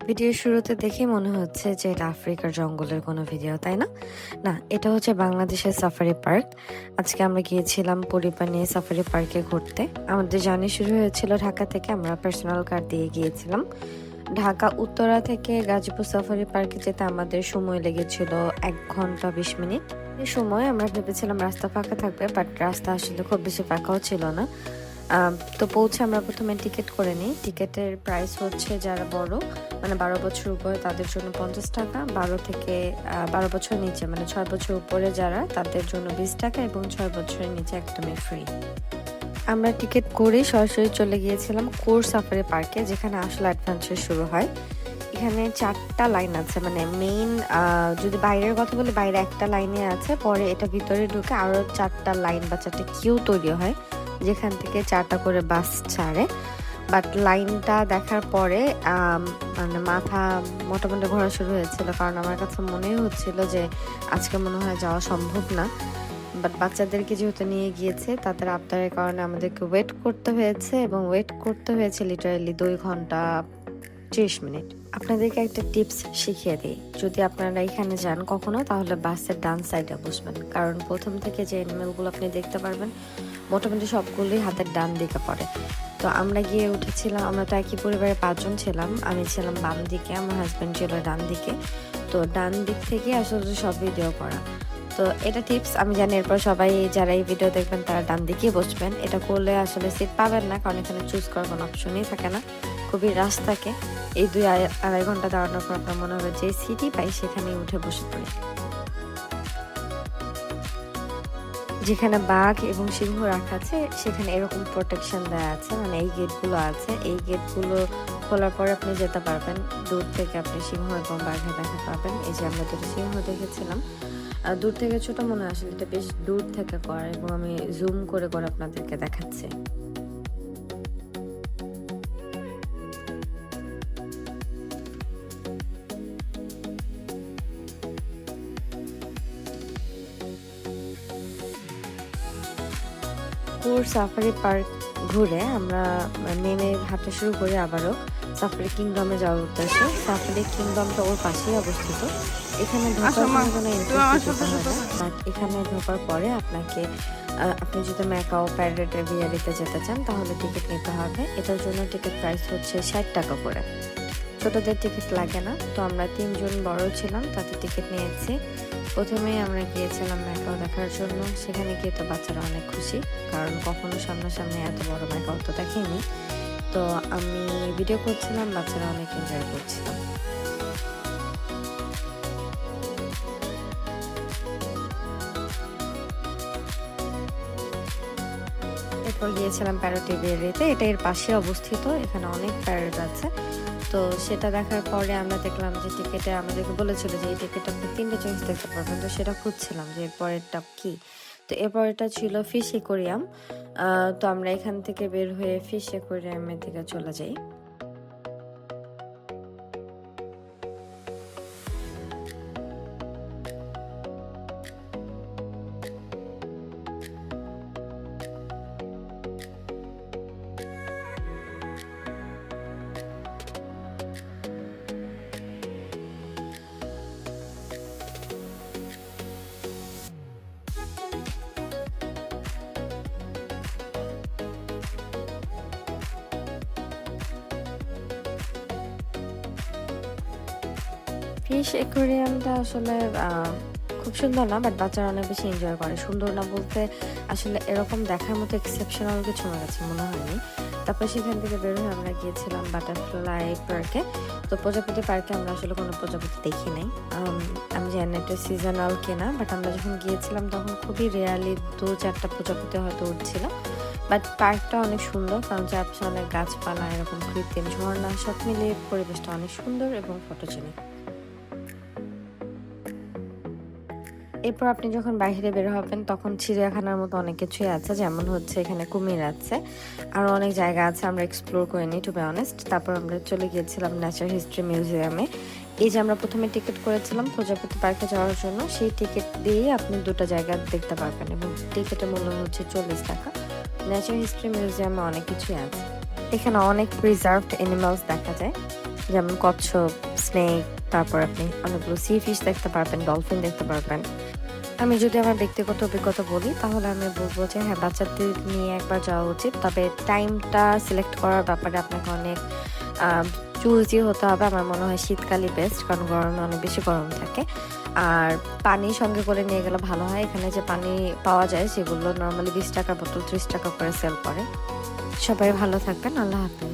ভিডিওর শুরুতে দেখে মনে হচ্ছে যে এটা আফ্রিকার জঙ্গলের কোনো ভিডিও, তাই না? না, এটা হচ্ছে বাংলাদেশের সাফারি পার্ক। আজকে আমরা গিয়েছিলাম পরিবার নিয়ে সাফারি পার্কে ঘুরতে। আমাদের জার্নি শুরু হয়েছিল ঢাকা থেকে। আমরা পার্সোনাল কার দিয়ে গিয়েছিলাম। ঢাকা উত্তরা থেকে গাজীপুর সাফারি পার্কে যেতে আমাদের সময় লেগেছিল 1 ঘন্টা 20 মিনিট। এই সময় আমরা ভেবেছিলাম রাস্তা ফাঁকা থাকবে, বাট রাস্তা আসলে খুব বেশি ফাঁকাও ছিল না। তো পৌঁছে আমরা প্রথমে টিকিট করে নিই। টিকিটের প্রাইস হচ্ছে যারা বড় মানে 12 বছর উপরে তাদের জন্য 50 টাকা, 12 বছর নিচে মানে 6 বছর উপরে যারা তাদের জন্য 20 টাকা এবং 6 বছরের নিচে একদমই ফ্রি। আমরা টিকিট করে সরাসরি চলে গিয়েছিলাম কোর সাফারি পার্কে, যেখানে আসলে অ্যাডভেঞ্চার শুরু হয়। এখানে 4টা লাইন আছে, মানে মেইন যদি বাইরের কথা বলি, বাইরে একটা লাইনে আছে, পরে এটা ভিতরে ঢুকে আরও 4টা লাইন বা 4টা কিউ তৈরি হয়, যেখান থেকে 4টা করে বাস ছাড়ে। বাট লাইনটা দেখার পরে মানে মাথা মোটামুটি ঘোরা শুরু হয়েছিল, কারণ আমার কাছে মনেই হচ্ছিল যে আজকে মনে হয় যাওয়া সম্ভব না। বাট বাচ্চাদেরকে যেহেতু নিয়ে গিয়েছে, তাদের আবদারের কারণে আমাদেরকে ওয়েট করতে হয়েছে, এবং ওয়েট করতে হয়েছে লিটারালি 2 ঘন্টা 30 মিনিট। আপনাদেরকে একটা টিপস শিখিয়ে দিই, যদি আপনারা এখানে যান কখনো, তাহলে বাসের ডান সাইডে বসবেন, কারণ প্রথম থেকে যে অ্যানিমেলগুলো আপনি দেখতে পারবেন মোটামুটি সবগুলোই হাতের ডান দিকে পড়ে। তো আমরা গিয়ে উঠেছিলাম, আমরা তো একই পরিবারে 5 জন ছিলাম। আমি ছিলাম বাম দিকে, আমার হাজব্যান্ড ছিল ডান দিকে। তো ডান দিক থেকে আসলে সব ভিডিও করা। তো এটা টিপস, আমি জানি এরপর সবাই যারা এই ভিডিও দেখবেন তারা ডান দিকেই বসবেন। এটা করলে আসলে সিট পাবেন না, কারণ এখানে চুজ করার কোনো অপশনই থাকে না, খুবই রাশ থাকে। এই 2-2.5 ঘন্টা দাঁড়ানোর পর আপনার মনে হবে যে সিটই পাই সেখানেই উঠে বসে পড়ি। যেখানে বাঘ এবং সিংহ রাখা আছে সেখানে এরকম প্রোটেকশন দেওয়া আছে, মানে এই গেটগুলো আছে। এই গেটগুলো খোলার পরে আপনি যেতে পারবেন। দূর থেকে আপনি সিংহ এবং বাঘের দেখা পাবেন। এই যে আমরা 2টো সিংহ দেখেছিলাম। দূর থেকে ছোট মনে হয়, আসলে এটা বেশ দূর থেকে করা, এবং আমি জুম করে করে আপনাদেরকে দেখাচ্ছি। কোর সাফারি পার্ক ঘুরে আমরা নেমে হাঁটা শুরু করি আবারও সাফারি কিংডমে যাওয়ার উদ্দেশ্যে। সাফারি কিংডমটা ওর পাশেই অবস্থিত। এখানে ঢোকার জন্য কোনো এন্ট্রি দিতে হয় না, বাট এখানে ঢোকার পরে আপনি যদি ম্যাকাও প্যারেড এভিয়ারিতে যেতে চান তাহলে টিকিট নিতে হবে। এটার জন্য টিকিট প্রাইস হচ্ছে 60 টাকা করে। ছোটদের টিকিট লাগে না। তো আমরা 3 জন বড় ছিলাম, তাতে টিকিট নিয়েছি। প্রথমেই আমরা গিয়েছিলাম ম্যাকাও দেখার জন্য। সেখানে গিয়ে তো বাচ্চারা অনেক খুশি, কারণ কখনো সামনাসামনি এত বড় ম্যাকাও তো দেখেনি। তো আমি ভিডিও করছিলাম, বাচ্চারা অনেক এনজয় করছিল। এরপর গিয়েছিলাম প্যারট এভিয়ারিতে, এটা এর পাশে অবস্থিত। এখানে অনেক প্যারট আছে। তো সেটা দেখার পরে আমরা দেখলাম যে টিকিটে আমাদেরকে বলেছিল যে এই টিকিট আপনি 3টে চয়েস দেখতে পারবেন। তো সেটা খুঁজছিলাম যে এরপরেরটা কি। তো এরপরেরটা ছিল ফিশ অ্যাকোয়ারিয়াম। তো আমরা এখান থেকে বের হয়ে ফিশ অ্যাকোয়ারিয়ামের দিকে চলে যাই। ফিশ অ্যাকোয়ারিয়ামটা আসলে খুব সুন্দর না, বাট বাচ্চারা অনেক বেশি এনজয় করে। সুন্দর না বলতে আসলে এরকম দেখার মতো এক্সেপশনাল কিছু আমার কাছে মনে হয়নি। তারপর সেখান থেকে বের হয়ে আমরা গিয়েছিলাম বাটারফ্লাই পার্কে। তো প্রজাপতি পার্কে আমরা আসলে কোনো প্রজাপতি দেখি নাই। আমি জানি এটা সিজনাল কেনা, বাট আমরা যখন গিয়েছিলাম তখন খুবই রেয়ারলি 2-4টা প্রজাপতি হয়তো উঠছিল। বাট পার্কটা অনেক সুন্দর, কারণ চারপাশে অনেক গাছপালা, এরকম কৃত্রিম ঝর্ণা, সব মিলিয়ে পরিবেশটা অনেক সুন্দর এবং ফটোজেনিক। এরপর আপনি যখন বাইরে বের হবেন তখন চিড়িয়াখানার মতো অনেক কিছুই আছে, যেমন হচ্ছে এখানে কুমির আছে, আরও অনেক জায়গা আছে আমরা এক্সপ্লোর করিনি টু বি অনেস্ট। তারপর আমরা চলে গিয়েছিলাম ন্যাচার হিস্ট্রি মিউজিয়ামে। এই যে আমরা প্রথমে টিকিট করেছিলাম প্রজাপতি পার্কে যাওয়ার জন্য, সেই টিকিট দিয়ে আপনি 2টা জায়গা দেখতে পারবেন, এবং টিকিটের মূল্য হচ্ছে 40 টাকা। ন্যাচার হিস্ট্রি মিউজিয়ামে অনেক কিছুই আছে। এখানে অনেক প্রিজার্ভড অ্যানিমালস দেখা যায়, যেমন কচ্ছপ, স্নেক, তারপর আপনি অনেকগুলো সি ফিশ দেখতে পারবেন, ডলফিন দেখতে পারবেন। আমি যদি আমার ব্যক্তিগত অভিজ্ঞতা বলি তাহলে আমি বলব যে হ্যাঁ, বাচ্চাদের নিয়ে একবার যাওয়া উচিত। তবে টাইমটা সিলেক্ট করার ব্যাপারে আপনাকে অনেক চুজি হতে হবে। আমার মনে হয় শীতকালই বেস্ট, কারণ গরমে অনেক বেশি গরম থাকে। আর পানি সঙ্গে করে নিয়ে গেলে ভালো হয়। এখানে যে পানি পাওয়া যায় সেগুলো নরমালি 20 টাকার বোতল 30 টাকা করে সেল করে। সবাই ভালো থাকবেন। আল্লাহ হাফেজ।